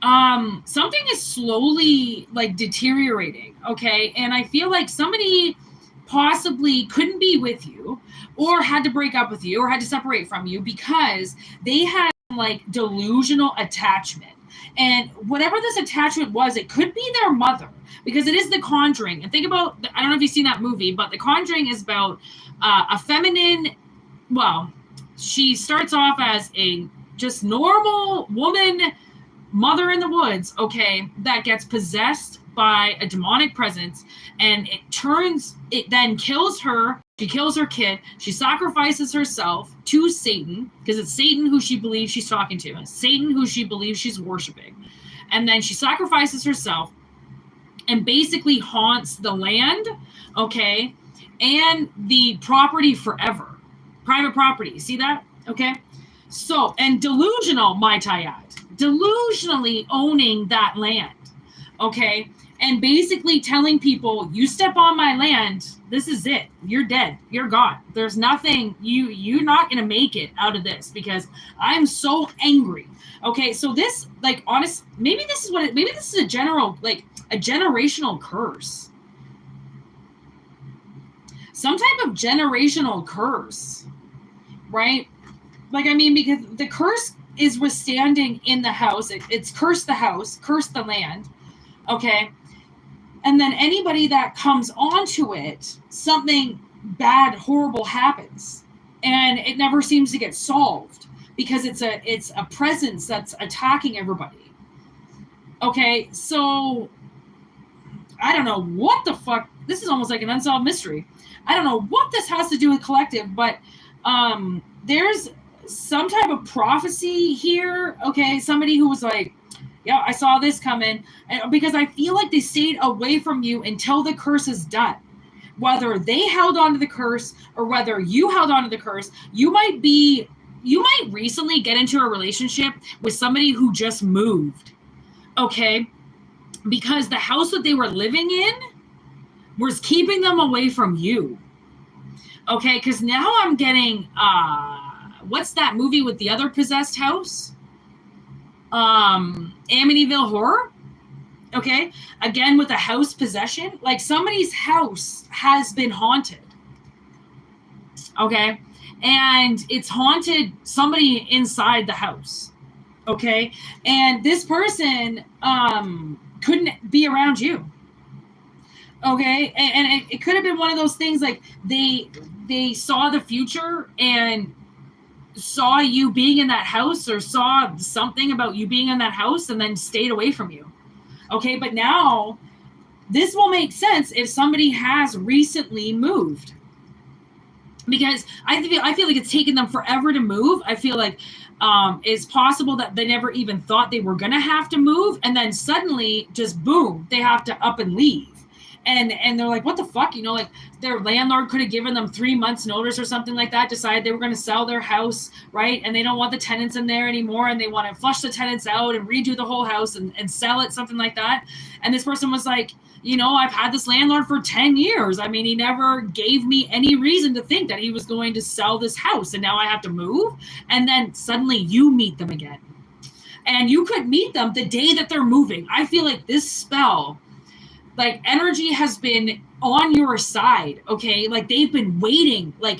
[SPEAKER 1] something is slowly like deteriorating, okay? And I feel like somebody possibly couldn't be with you or had to break up with you or had to separate from you because they had like delusional attachment. And whatever this attachment was, it could be their mother, because it is The Conjuring. And think about, I don't know if you've seen that movie, but The Conjuring is about a feminine, well, she starts off as a just normal woman, mother in the woods, okay, that gets possessed by a demonic presence, and it then kills her She kills her kid. She sacrifices herself to Satan, because it's Satan who she believes she's talking to. It's Satan who she believes she's worshiping. And then she sacrifices herself and basically haunts the land, okay, and the property forever. Private property. See that? Okay. So, and delusional, might I add. Delusionally owning that land. Okay. And basically telling people, you step on my land, this is it. You're dead. You're gone. There's nothing, you're not going to make it out of this, because I'm so angry. Okay. So this, like, honest, maybe this is a general, like, a generational curse. Some type of generational curse, right? Like, I mean, because the curse is withstanding in the house. It's curse the house, curse the land. Okay. And then anybody that comes onto it, something bad, horrible happens. And it never seems to get solved, because it's a presence that's attacking everybody. Okay. So I don't know what the fuck. This is almost like an unsolved mystery. I don't know what this has to do with collective, but there's some type of prophecy here. Okay. Somebody who was like, yeah, I saw this coming, because I feel like they stayed away from you until the curse is done. Whether they held on to the curse or whether you held on to the curse, you might recently get into a relationship with somebody who just moved. Okay. Because the house that they were living in was keeping them away from you. Okay. Because now I'm getting, what's that movie with the other possessed house? Amityville Horror. Okay. Again, with a house possession, like somebody's house has been haunted. Okay. And it's haunted somebody inside the house. Okay. And this person, couldn't be around you. Okay. And it could have been one of those things, like they saw the future and saw you being in that house, or saw something about you being in that house and then stayed away from you. Okay. But now this will make sense if somebody has recently moved, because I feel like it's taken them forever to move. I feel like it's possible that they never even thought they were going to have to move. And then suddenly just boom, they have to up and leave. And they're like, what the fuck? You know, like their landlord could have given them 3 months notice or something like that, decided they were going to sell their house, right? And they don't want the tenants in there anymore. And they want to flush the tenants out and redo the whole house and sell it, something like that. And this person was like, you know, I've had this landlord for 10 years. I mean, he never gave me any reason to think that he was going to sell this house. And now I have to move. And then suddenly you meet them again. And you could meet them the day that they're moving. I feel like this spell, like energy has been on your side. Okay. Like they've been waiting, like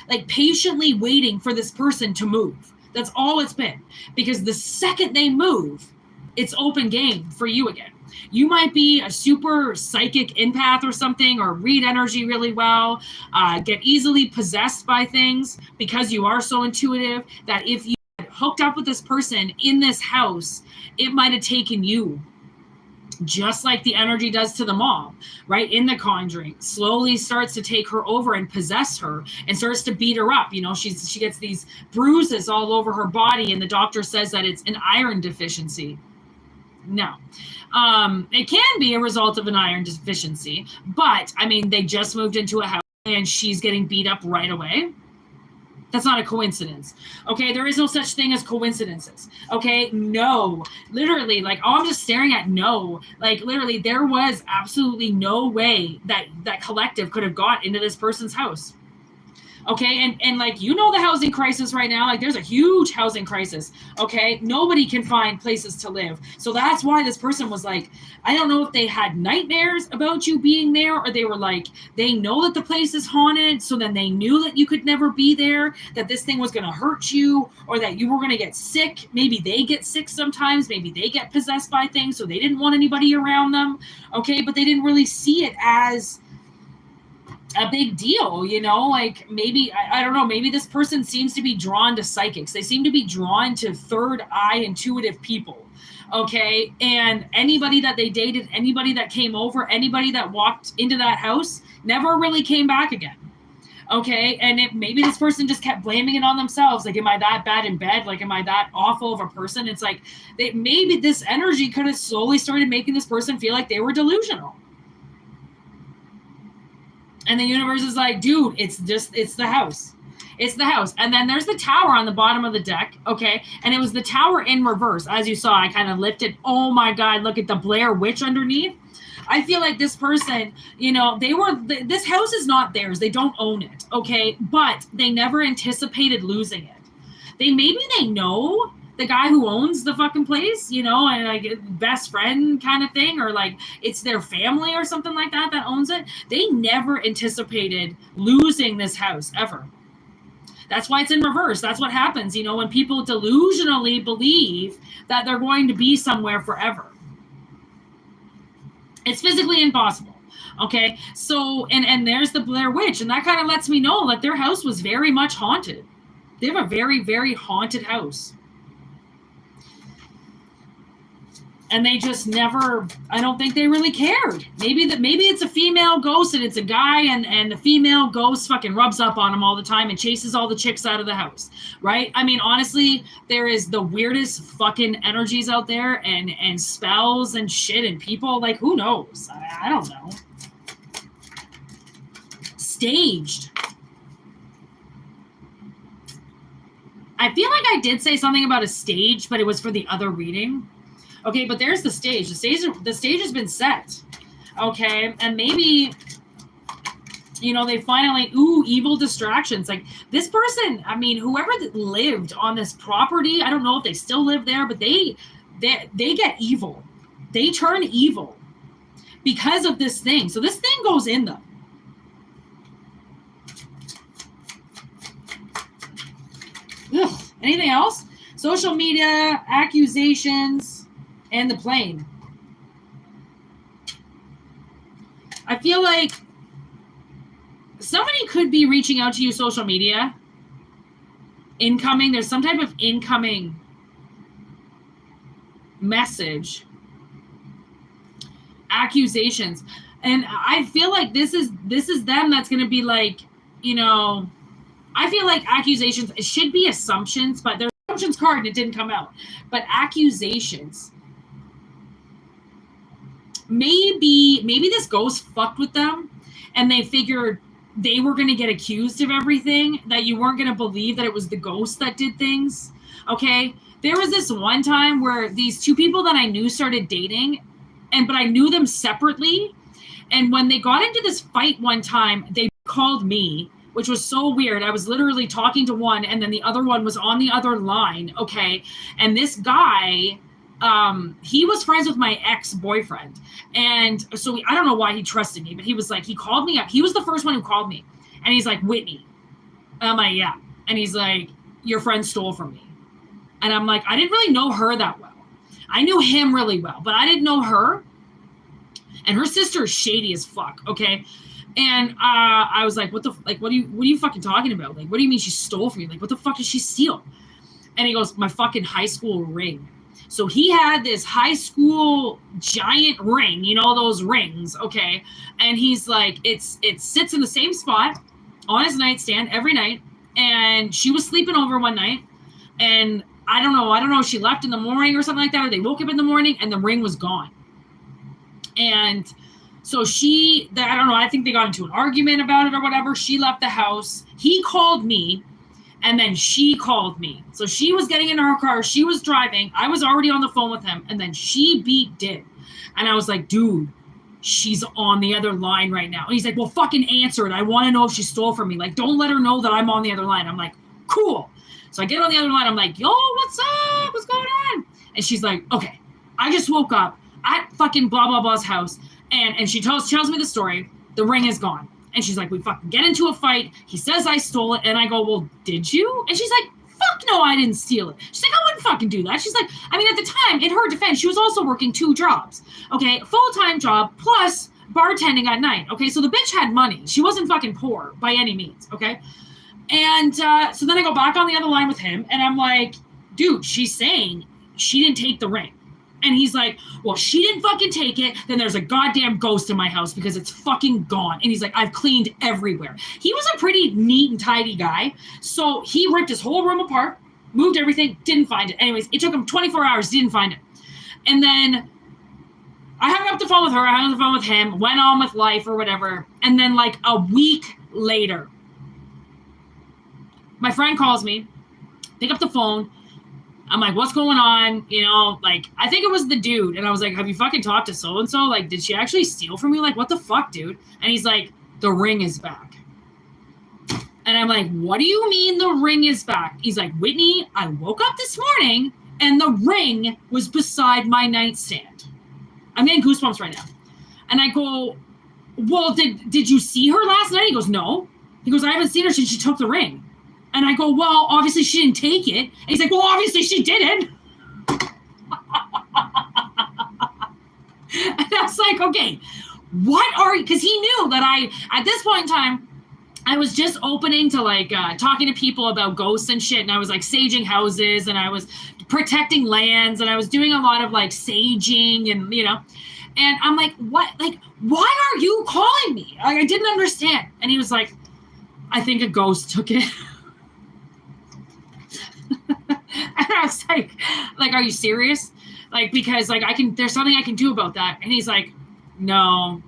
[SPEAKER 1] like patiently waiting for this person to move. That's all it's been, because the second they move, it's open game for you again. You might be a super psychic empath or something, or read energy really well, get easily possessed by things because you are so intuitive that if you hooked up with this person in this house, it might have taken you, just like the energy does to the mom, right? In The Conjuring, slowly starts to take her over and possess her and starts to beat her up. You know, she gets these bruises all over her body, and the doctor says that it's an iron deficiency. No. It can be a result of an iron deficiency, but I mean, they just moved into a house and she's getting beat up right away. That's not a coincidence. Okay. There is no such thing as coincidences. Okay. No, literally, like, oh, I'm just staring at no, like literally there was absolutely no way that collective could have got into this person's house. Okay. And like, you know, the housing crisis right now, like there's a huge housing crisis. Okay. Nobody can find places to live. So that's why this person was like, I don't know if they had nightmares about you being there, or they were like, they know that the place is haunted. So then they knew that you could never be there, that this thing was going to hurt you, or that you were going to get sick. Maybe they get sick sometimes. Maybe they get possessed by things. So they didn't want anybody around them. Okay. But they didn't really see it as a big deal, you know, like maybe, I don't know, maybe this person seems to be drawn to psychics. They seem to be drawn to third eye intuitive people. Okay. And anybody that they dated, anybody that came over, anybody that walked into that house never really came back again. Okay. And maybe this person just kept blaming it on themselves. Like, am I that bad in bed? Like, am I that awful of a person? It's like maybe this energy could have slowly started making this person feel like they were delusional. And the universe is like, dude, it's the house. It's the house. And then there's the tower on the bottom of the deck. Okay. And it was the tower in reverse. As you saw, I kind of lifted. Oh my God, look at the Blair Witch underneath. I feel like this person, you know, this house is not theirs. They don't own it. Okay. But they never anticipated losing it. Maybe they know the guy who owns the fucking place, you know, and like best friend kind of thing, or like it's their family or something like that owns it. They never anticipated losing this house ever. That's why it's in reverse. That's what happens, you know, when people delusionally believe that they're going to be somewhere forever. It's physically impossible. Okay. So, and there's the Blair Witch, and that kind of lets me know that their house was very much haunted. They have a very, very haunted house. And they just never, I don't think they really cared. Maybe it's a female ghost and it's a guy, and the female ghost fucking rubs up on him all the time and chases all the chicks out of the house, right? I mean, honestly, there is the weirdest fucking energies out there, and spells and shit and people, like, who knows? I don't know. Staged. I feel like I did say something about a stage, but it was for the other reading. Okay, but there's the stage. The stage has been set. Okay, and maybe, you know, they finally, evil distractions. Like this person, I mean, whoever lived on this property, I don't know if they still live there, but they get evil. They turn evil because of this thing. So this thing goes in them. Ugh. Anything else? Social media, accusations, and the plane. I feel like somebody could be reaching out to you, social media. Incoming. There's some type of incoming message. Accusations. And I feel like this is them that's going to be like, you know, I feel like accusations, it should be assumptions, but there's assumptions card and it didn't come out. But accusations. Maybe this ghost fucked with them and they figured they were going to get accused of everything, that you weren't going to believe that it was the ghost that did things. Okay. There was this one time where these two people that I knew started dating, but I knew them separately. And when they got into this fight one time, they called me, which was so weird. I was literally talking to one and then the other one was on the other line. Okay. And this guy, he was friends with my ex-boyfriend. And so I don't know why he trusted me, but he was like, he called me up. He was the first one who called me. And he's like, Whitney. And I'm like, yeah. And he's like, your friend stole from me. And I'm like, I didn't really know her that well. I knew him really well, but I didn't know her. And her sister is shady as fuck. Okay. And I was like, what are you fucking talking about? Like, what do you mean she stole from you? Like, what the fuck did she steal? And he goes, my fucking high school ring. So he had this high school giant ring, you know, those rings. Okay. And he's like, it sits in the same spot on his nightstand every night. And she was sleeping over one night. And I don't know if she left in the morning or something like that, or they woke up in the morning and the ring was gone. And so I don't know, I think they got into an argument about it or whatever. She left the house. He called me. And then she called me. So she was getting in her car. She was driving. I was already on the phone with him. And then she beeped in. And I was like, dude, she's on the other line right now. And he's like, well, fucking answer it. I want to know if she stole from me. Like, don't let her know that I'm on the other line. I'm like, cool. So I get on the other line. I'm like, yo, what's up? What's going on? And she's like, okay, I just woke up at fucking blah, blah, blah's house. And she tells me the story. The ring is gone. And she's like, we fucking get into a fight. He says I stole it. And I go, well, did you? And she's like, fuck no, I didn't steal it. She's like, I wouldn't fucking do that. She's like, I mean, at the time, in her defense, she was also working 2 jobs. Okay, full-time job plus bartending at night. Okay, so the bitch had money. She wasn't fucking poor by any means. Okay, and so then I go back on the other line with him, and I'm like, dude, she's saying she didn't take the ring. And he's like, well, she didn't fucking take it. Then there's a goddamn ghost in my house because it's fucking gone. And he's like, I've cleaned everywhere. He was a pretty neat and tidy guy. So he ripped his whole room apart, moved everything, didn't find it. Anyways, it took him 24 hours, didn't find it. And then I hung up the phone with her, I hung up the phone with him, went on with life or whatever. And then like a week later, my friend calls me, pick up the phone. I'm like, what's going on? You know, like, I think it was the dude. And I was like, have you fucking talked to so-and-so? Like, did she actually steal from you? Like, what the fuck, dude? And he's like, the ring is back. And I'm like, what do you mean the ring is back? He's like, Whitney, I woke up this morning and the ring was beside my nightstand. I'm getting goosebumps right now. And I go, well, did you see her last night? He goes, no. He goes, I haven't seen her since she took the ring. And I go, well, obviously she didn't take it. And he's like, well, obviously she didn't. And I was like, okay, what are you? Because he knew that at this point in time, I was just opening to like talking to people about ghosts and shit. And I was like saging houses and I was protecting lands and I was doing a lot of like saging and, you know. And I'm like, what? Like, why are you calling me? Like, I didn't understand. And he was like, I think a ghost took it. And I was like, are you serious? Like, because like there's something I can do about that. And he's like, no.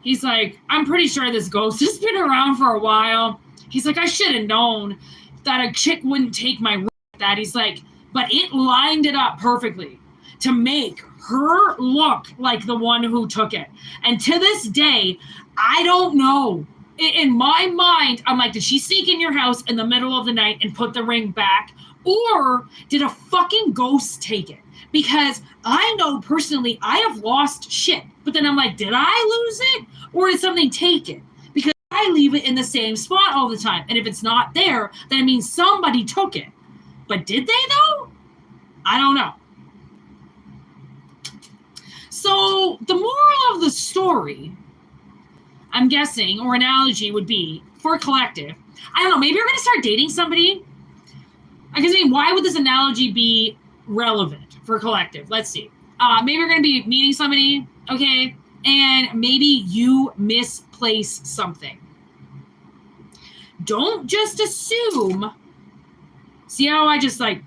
[SPEAKER 1] He's like, I'm pretty sure this ghost has been around for a while. He's like, I should have known that a chick wouldn't take my ring like that. He's like, but it lined it up perfectly to make her look like the one who took it. And to this day, I don't know. In my mind, I'm like, did she sneak in your house in the middle of the night and put the ring back? Or did a fucking ghost take it? Because I know personally I have lost shit. But then I'm like, did I lose it? Or did something take it? Because I leave it in the same spot all the time. And if it's not there, then it means somebody took it. But did they though? I don't know. So the moral of the story, I'm guessing, or analogy would be, for collective, I don't know, maybe you're going to start dating somebody. I guess, I mean, why would this analogy be relevant for collective? Let's see. Maybe you're going to be meeting somebody, okay, and maybe you misplace something. Don't just assume. See how I just like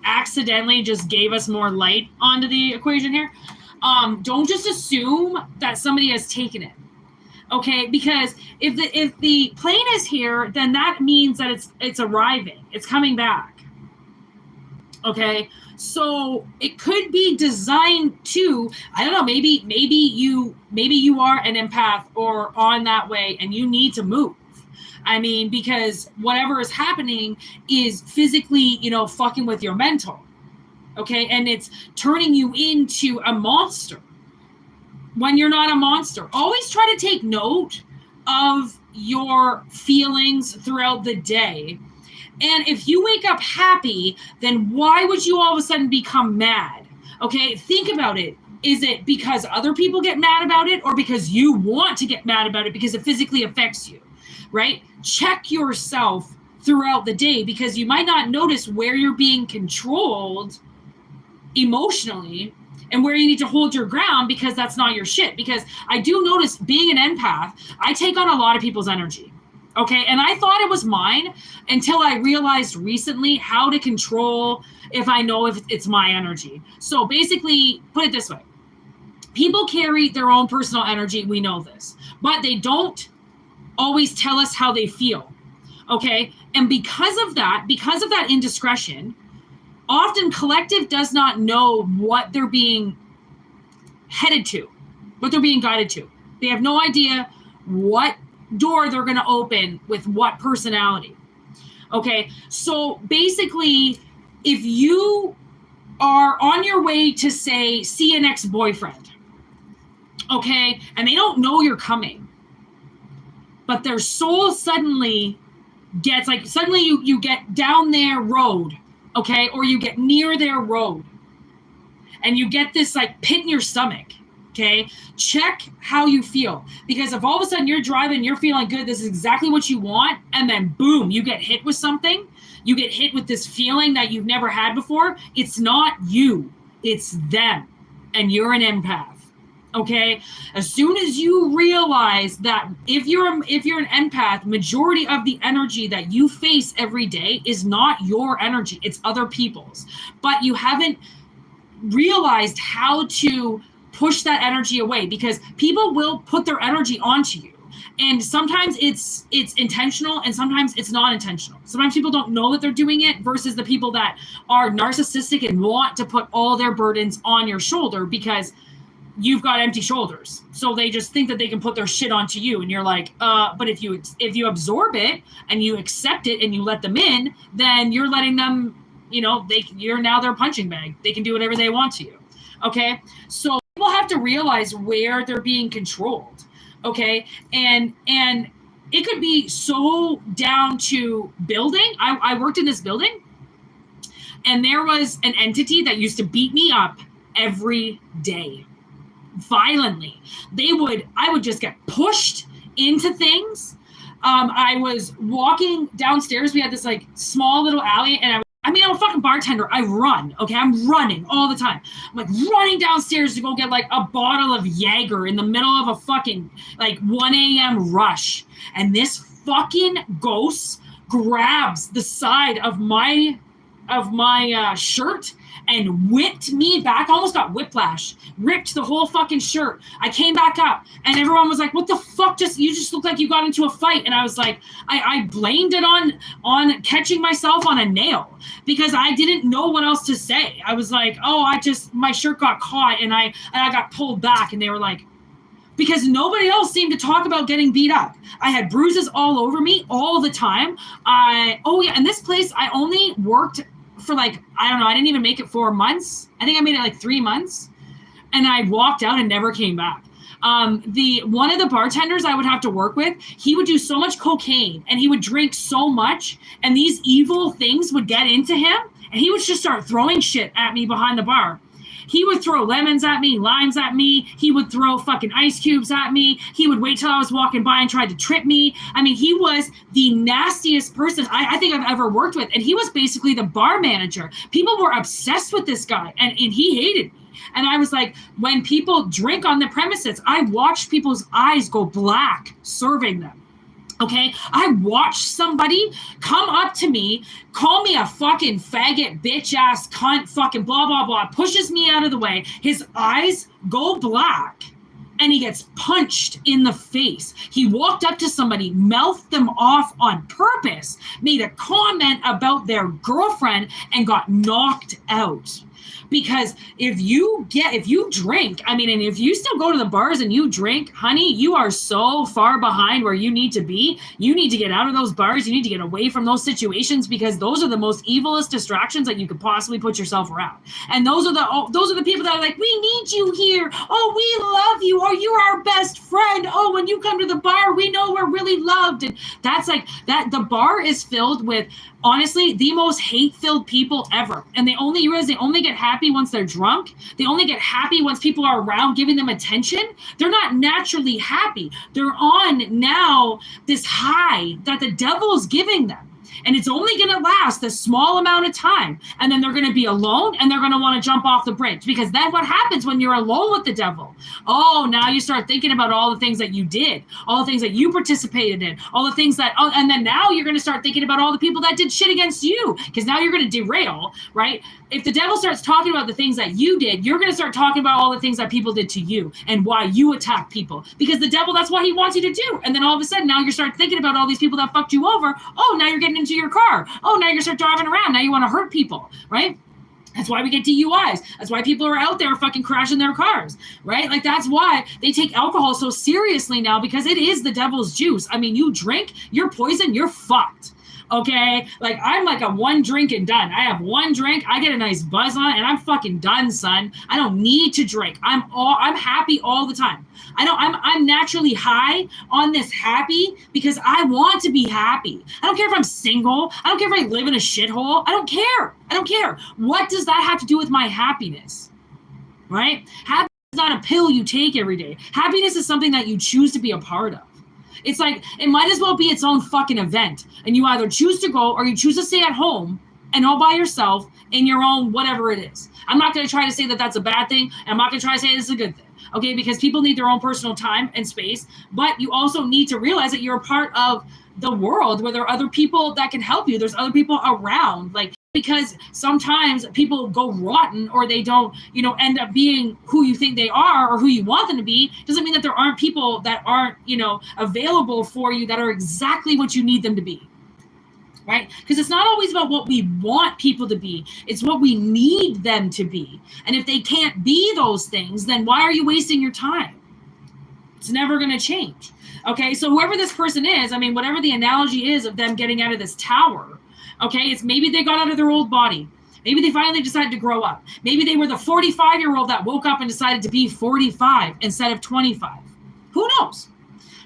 [SPEAKER 1] accidentally just gave us more light onto the equation here? Don't just assume that somebody has taken it. Okay, because if the plane is here, then that means that it's arriving. It's coming back. Okay, so it could be designed to, I don't know, maybe you are an empath or on that way and you need to move. I mean, because whatever is happening is physically, you know, fucking with your mental. Okay, and it's turning you into a monster when you're not a monster. Always try to take note of your feelings throughout the day. And if you wake up happy, then why would you all of a sudden become mad? Okay, think about it. Is it because other people get mad about it or because you want to get mad about it because it physically affects you, right? Check yourself throughout the day because you might not notice where you're being controlled emotionally and where you need to hold your ground because that's not your shit. Because I do notice being an empath, I take on a lot of people's energy. Okay, and I thought it was mine until I realized recently how to control if I know if it's my energy. So basically, put it this way. People carry their own personal energy, we know this, but they don't always tell us how they feel. Okay, and because of that indiscretion, often collective does not know what they're being headed to, what they're being guided to. They have no idea what door they're going to open with what personality. Okay, so basically, if you are on your way to, say, see an ex-boyfriend, okay, and they don't know you're coming, but their soul suddenly gets, like, suddenly you get down their road, okay, or you get near their road, and you get this, like, pit in your stomach, Okay, check how you feel, because if all of a sudden you're driving, you're feeling good, this is exactly what you want, and then boom, you get hit with something, you get hit with this feeling that you've never had before, it's not you, it's them, and you're an empath. Okay, as soon as you realize that if you're an empath, majority of the energy that you face every day is not your energy, it's other people's, but you haven't realized how to push that energy away, because people will put their energy onto you, and sometimes it's intentional and sometimes it's not intentional. Sometimes people don't know that they're doing it, versus the people that are narcissistic and want to put all their burdens on your shoulder because you've got empty shoulders, so they just think that they can put their shit onto you, and you're like, but if you absorb it and you accept it and you let them in, then you're letting them, you're now their punching bag. They can do whatever they want to you. Okay, so people have to realize where they're being controlled. Okay, and it could be so down to building. I worked in this building, and there was an entity that used to beat me up every day, violently. I would just get pushed into things. I was walking downstairs. We had this like small little alley, and I'm a fucking bartender. I run. Okay, I'm running all the time. I'm like running downstairs to go get like a bottle of Jaeger in the middle of a fucking like 1 a.m. rush, and this fucking ghost grabs the side of my shirt and whipped me back. Almost got whiplash, ripped the whole fucking shirt. I came back up, and everyone was like, what the fuck, you just look like you got into a fight. And I was like, I blamed it on catching myself on a nail, because I didn't know what else to say. I was like, my shirt got caught and I got pulled back. And they were like, because nobody else seemed to talk about getting beat up. I had bruises all over me all the time. And this place, I only worked for like, I don't know, I didn't even make it 4 months. I think I made it like 3 months, and I walked out and never came back. One of the bartenders I would have to work with, he would do so much cocaine and he would drink so much, and these evil things would get into him, and he would just start throwing shit at me behind the bar. He would throw lemons at me, limes at me. He would throw fucking ice cubes at me. He would wait till I was walking by and tried to trip me. I mean, he was the nastiest person I think I've ever worked with. And he was basically the bar manager. People were obsessed with this guy, and he hated me. And I was like, when people drink on the premises, I watched people's eyes go black serving them. Okay, I watched somebody come up to me, call me a fucking faggot, bitch ass, cunt, fucking blah, blah, blah, pushes me out of the way. His eyes go black, and he gets punched in the face. He walked up to somebody, mouthed them off on purpose, made a comment about their girlfriend, and got knocked out. Because if you drink, and if you still go to the bars and you drink, honey, you are so far behind where you need to be. You need to get out of those bars. You need to get away from those situations, because those are the most evilest distractions that you could possibly put yourself around. And those are the people that are like, we need you here. Oh, we love you. Oh, you're our best friend. Oh, when you come to the bar, we know we're really loved. And that's like that. The bar is filled with, honestly, the most hate-filled people ever. And they only get happy once they're drunk. They only get happy once people are around giving them attention. They're not naturally happy. They're on now this high that the devil is giving them. And it's only going to last a small amount of time. And then they're going to be alone, and they're going to want to jump off the bridge. Because then what happens when you're alone with the devil? Oh, now you start thinking about all the things that you did, all the things that you participated in, all the things that, and then now you're going to start thinking about all the people that did shit against you. Because now you're going to derail, right? If the devil starts talking about the things that you did, you're going to start talking about all the things that people did to you and why you attack people. Because the devil, that's what he wants you to do. And then all of a sudden, now you start thinking about all these people that fucked you over. Oh, now you're getting into your car. Oh, now you're start driving around. Now you want to hurt people, right? That's why we get DUIs. That's why people are out there fucking crashing their cars, right? Like, that's why they take alcohol so seriously now, because it is the devil's juice. You drink, you're poison, you're fucked. Okay, like I'm like a one drink and done. I have one drink, I get a nice buzz on, and I'm fucking done, son. I don't need to drink. I'm happy all the time. I'm naturally high on this happy because I want to be happy. I don't care if I'm single. I don't care if I live in a shithole. I don't care. What does that have to do with my happiness? Right? Happiness not a pill you take every day. Happiness is something that you choose to be a part of. It's like, it might as well be its own fucking event. And you either choose to go or you choose to stay at home and all by yourself in your own whatever it is. I'm not going to try to say that that's a bad thing. I'm not going to try to say this is a good thing. Okay, because people need their own personal time and space. But you also need to realize that you're a part of the world where there are other people that can help you. There's other people around. Like, because sometimes people go rotten or they don't, end up being who you think they are or who you want them to be. Doesn't mean that there aren't people that aren't, available for you that are exactly what you need them to be. Right? Because it's not always about what we want people to be. It's what we need them to be. And if they can't be those things, then why are you wasting your time? It's never going to change. Okay, so whoever this person is, whatever the analogy is of them getting out of this tower, okay, it's maybe they got out of their old body. Maybe they finally decided to grow up. Maybe they were the 45-year-old that woke up and decided to be 45 instead of 25. Who knows?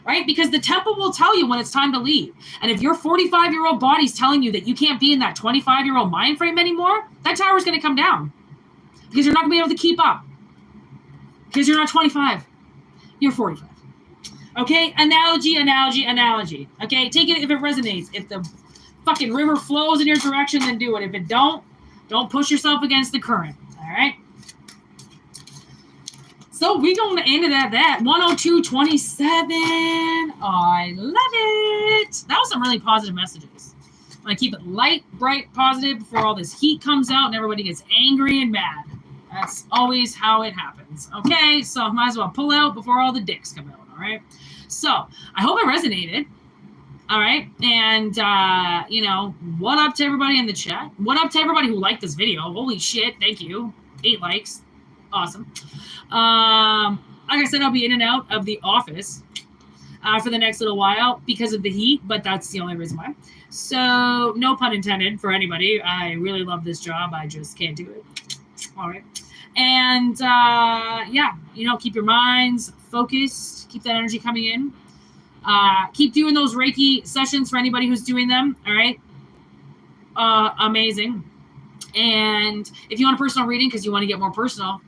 [SPEAKER 1] Right? Because the temple will tell you when it's time to leave. And if your 45-year-old body's telling you that you can't be in that 25-year-old mind frame anymore, that tower's going to come down. Because you're not going to be able to keep up. Because you're not 25. You're 45. Okay? Analogy. Okay? Take it if it resonates. If the fucking river flows in your direction, then do it. If it don't push yourself against the current. All right? So we're going to end it at that. 102.27. I love it. That was some really positive messages. I want to keep it light, bright, positive before all this heat comes out and everybody gets angry and mad. That's always how it happens. Okay, so I might as well pull out before all the dicks come out. All right. So I hope it resonated. All right. And, what up to everybody in the chat? What up to everybody who liked this video? Holy shit. Thank you. 8 likes. Awesome. Like I said, I'll be in and out of the office for the next little while because of the heat, but that's the only reason why. So no pun intended for anybody. I really love this job. I just can't do it. All right. And, keep your minds focused. Keep that energy coming in. Keep doing those Reiki sessions for anybody who's doing them. All right. Amazing. And if you want a personal reading because you want to get more personal,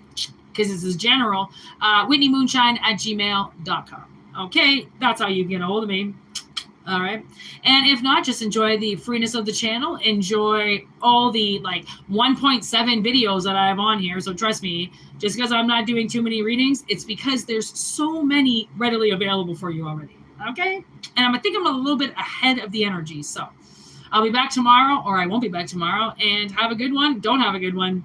[SPEAKER 1] because this is general, whitneymoonshine@gmail.com. Okay, that's how you get a hold of me. All right. And if not, just enjoy the freeness of the channel. Enjoy all the 1.7 videos that I have on here. So trust me, just because I'm not doing too many readings, it's because there's so many readily available for you already. Okay. And I think I'm a little bit ahead of the energy. So I'll be back tomorrow, or I won't be back tomorrow. And have a good one. Don't have a good one.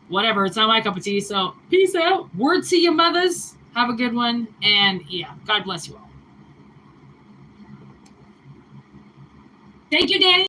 [SPEAKER 1] Whatever. It's not my cup of tea. So peace out. Word to your mothers. Have a good one. And God bless you all. Thank you, Danny.